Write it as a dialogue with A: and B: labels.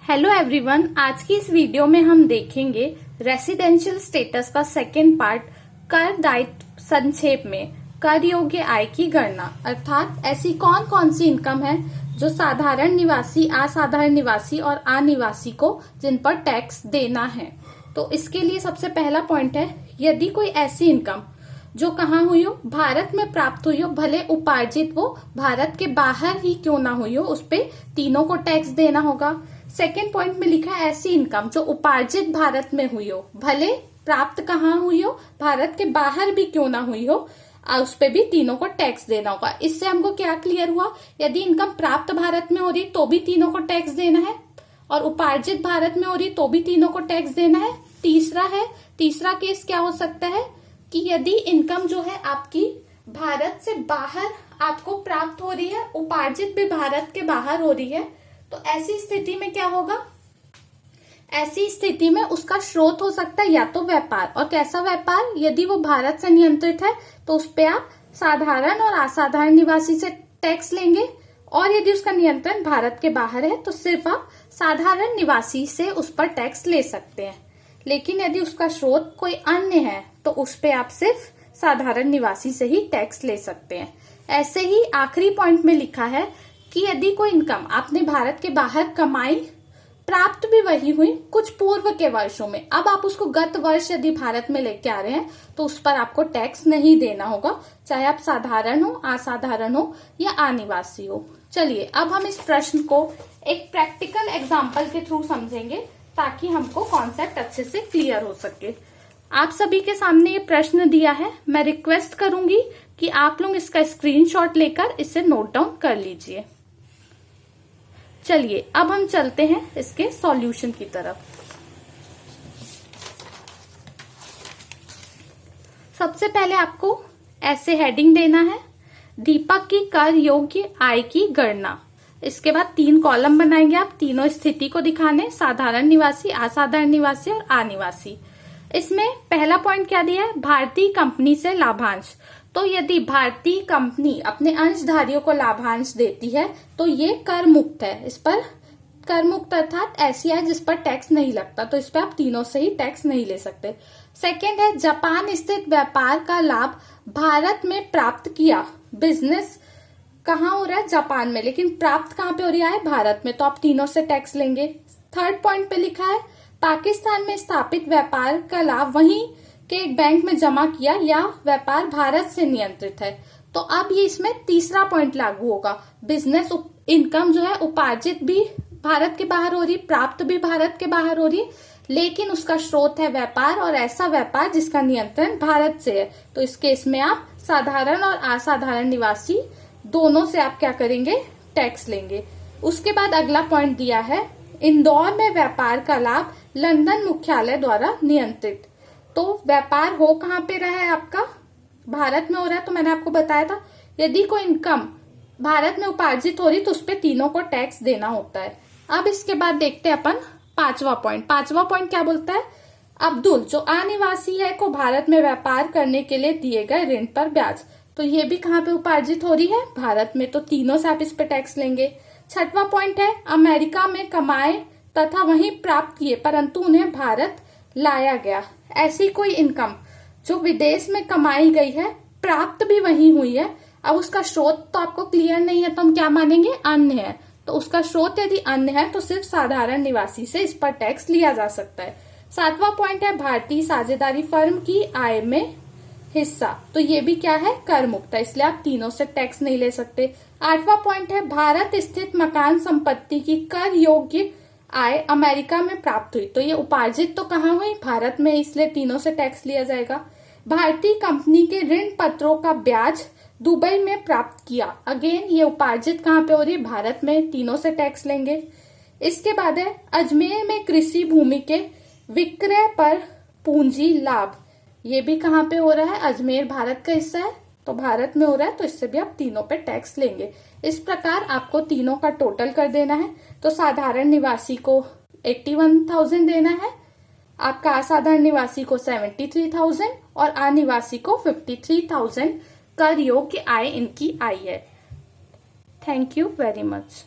A: Hello everyone, आज की इस वीडियो में हम देखेंगे रेसिडेंशियल स्टेटस का सेकेंड पार्ट, कर दायित्व संक्षेप में कर योग्य आय की गणना। अर्थात ऐसी कौन कौन सी इनकम है जो साधारण निवासी, असाधारण निवासी और अनिवासी को जिन पर टैक्स देना है। तो इसके लिए सबसे पहला पॉइंट है, यदि कोई ऐसी इनकम जो कहाँ हुई हो, भारत में प्राप्त हुई हो, भले उपार्जित वो भारत के बाहर ही क्यों ना हुई हो, उस पे तीनों को टैक्स देना होगा। सेकेंड पॉइंट में लिखा है ऐसी इनकम जो उपार्जित भारत में हुई हो, भले प्राप्त कहाँ हुई हो, भारत के बाहर भी क्यों ना हुई हो, उस पे भी तीनों को टैक्स देना होगा। इससे हमको क्या क्लियर हुआ, यदि इनकम प्राप्त भारत में हो रही तो भी तीनों को टैक्स देना है, और उपार्जित भारत में हो रही तो भी तीनों को टैक्स देना है। तीसरा केस क्या हो सकता है कि यदि इनकम जो है आपकी भारत से बाहर आपको प्राप्त हो रही है, उपार्जित भी भारत के बाहर हो रही है, तो ऐसी स्थिति में क्या होगा, ऐसी स्थिति में उसका स्रोत हो सकता है या तो व्यापार, और कैसा व्यापार, यदि वो भारत से नियंत्रित है तो उस पे आप साधारण और असाधारण निवासी से टैक्स लेंगे, और यदि उसका नियंत्रण भारत के बाहर है तो सिर्फ आप साधारण निवासी से उस पर टैक्स ले सकते हैं। लेकिन यदि उसका स्रोत कोई अन्य है तो उस पे आप सिर्फ साधारण निवासी से ही टैक्स ले सकते हैं। ऐसे ही आखिरी पॉइंट में लिखा है कि यदि कोई इनकम आपने भारत के बाहर कमाई, प्राप्त भी वही हुई कुछ पूर्व के वर्षों में, अब आप उसको गत वर्ष यदि भारत में लेके आ रहे हैं तो उस पर आपको टैक्स नहीं देना होगा, चाहे आप साधारण हो, असाधारण हो या अनिवासी हो। चलिए अब हम इस प्रश्न को एक प्रैक्टिकल एग्जाम्पल के थ्रू समझेंगे ताकि हमको कॉन्सेप्ट अच्छे से क्लियर हो सके। आप सभी के सामने ये प्रश्न दिया है, मैं रिक्वेस्ट करूंगी कि आप लोग इसका स्क्रीनशॉट लेकर इसे नोट डाउन कर लीजिए। चलिए अब हम चलते हैं इसके सॉल्यूशन की तरफ। सबसे पहले आपको ऐसे हेडिंग देना है, दीपक की कर योग्य आय की गणना। इसके बाद 3 कॉलम बनाएंगे आप, तीनों स्थिति को दिखाने, साधारण निवासी, असाधारण निवासी और अनिवासी। इसमें पहला पॉइंट क्या दिया है, भारतीय कंपनी से लाभांश। तो यदि भारतीय कंपनी अपने अंशधारियों को लाभांश देती है तो ये कर मुक्त है, इस पर कर मुक्त अर्थात ऐसी है जिस पर टैक्स नहीं लगता, तो इस पर आप तीनों से ही टैक्स नहीं ले सकते। सेकेंड है, जापान स्थित व्यापार का लाभ भारत में प्राप्त किया। बिजनेस कहाँ हो रहा है, जापान में, लेकिन प्राप्त कहाँ पे हो रहा है, भारत में, तो आप तीनों से टैक्स लेंगे। थर्ड पॉइंट पे लिखा है, पाकिस्तान में स्थापित व्यापार का लाभ वहीं के एक बैंक में जमा किया या व्यापार भारत से नियंत्रित है, तो अब ये इसमें तीसरा पॉइंट लागू होगा। बिजनेस इनकम जो है उपार्जित भी भारत के बाहर हो रही, प्राप्त भी भारत के बाहर हो रही, लेकिन उसका स्रोत है व्यापार, और ऐसा व्यापार जिसका नियंत्रण भारत से है, तो इस केस में आप साधारण और असाधारण निवासी दोनों से आप क्या करेंगे, टैक्स लेंगे। उसके बाद अगला पॉइंट दिया है, इंदौर में व्यापार का लाभ लंदन मुख्यालय द्वारा नियंत्रित। तो व्यापार हो कहाँ पे रहा है आपका, भारत में हो रहा है, तो मैंने आपको बताया था यदि कोई इनकम भारत में उपार्जित हो रही तो उस पे तीनों को टैक्स देना होता है। अब इसके बाद देखते हैं अपन पांचवा पॉइंट क्या बोलता है, अब्दुल जो अनिवासी है को भारत में व्यापार करने के लिए दिए गए ऋण पर ब्याज। तो ये भी कहाँ पे उपार्जित हो रही है, भारत में, तो तीनों से आप इस पे टैक्स लेंगे। छठवां पॉइंट है, अमेरिका में कमाए तथा वहीं प्राप्त किए परंतु उन्हें भारत लाया गया। ऐसी कोई इनकम जो विदेश में कमाई गई है, प्राप्त भी वहीं हुई है, अब उसका स्रोत तो आपको क्लियर नहीं है तो हम क्या मानेंगे, अन्य है, तो उसका स्रोत यदि अन्य है तो सिर्फ साधारण निवासी से इस पर टैक्स लिया जा सकता है। सातवां पॉइंट है, भारतीय साझेदारी फर्म की आय में हिस्सा, तो ये भी क्या है, कर मुक्त है, इसलिए आप तीनों से टैक्स नहीं ले सकते। आठवां पॉइंट है, भारत स्थित मकान संपत्ति की कर योग्य आय अमेरिका में प्राप्त हुई, तो ये उपार्जित तो कहाँ हुई, भारत में, इसलिए तीनों से टैक्स लिया जाएगा। भारतीय कंपनी के ऋण पत्रों का ब्याज दुबई में प्राप्त किया, अगेन ये उपार्जित कहाँ पे हो रही है, भारत में, तीनों से टैक्स लेंगे। इसके बाद है, अजमेर में कृषि भूमि के विक्रय पर पूंजी लाभ, ये भी कहाँ पे हो रहा है, अजमेर भारत का हिस्सा है, तो भारत में हो रहा है, तो इससे भी आप तीनों पे टैक्स लेंगे। इस प्रकार आपको तीनों का टोटल कर देना है, तो साधारण निवासी को 81,000 देना है, आपका असाधारण निवासी को 73,000 और अनिवासी को 53,000 कर योग्य आय इनकी आई है। Thank you very much.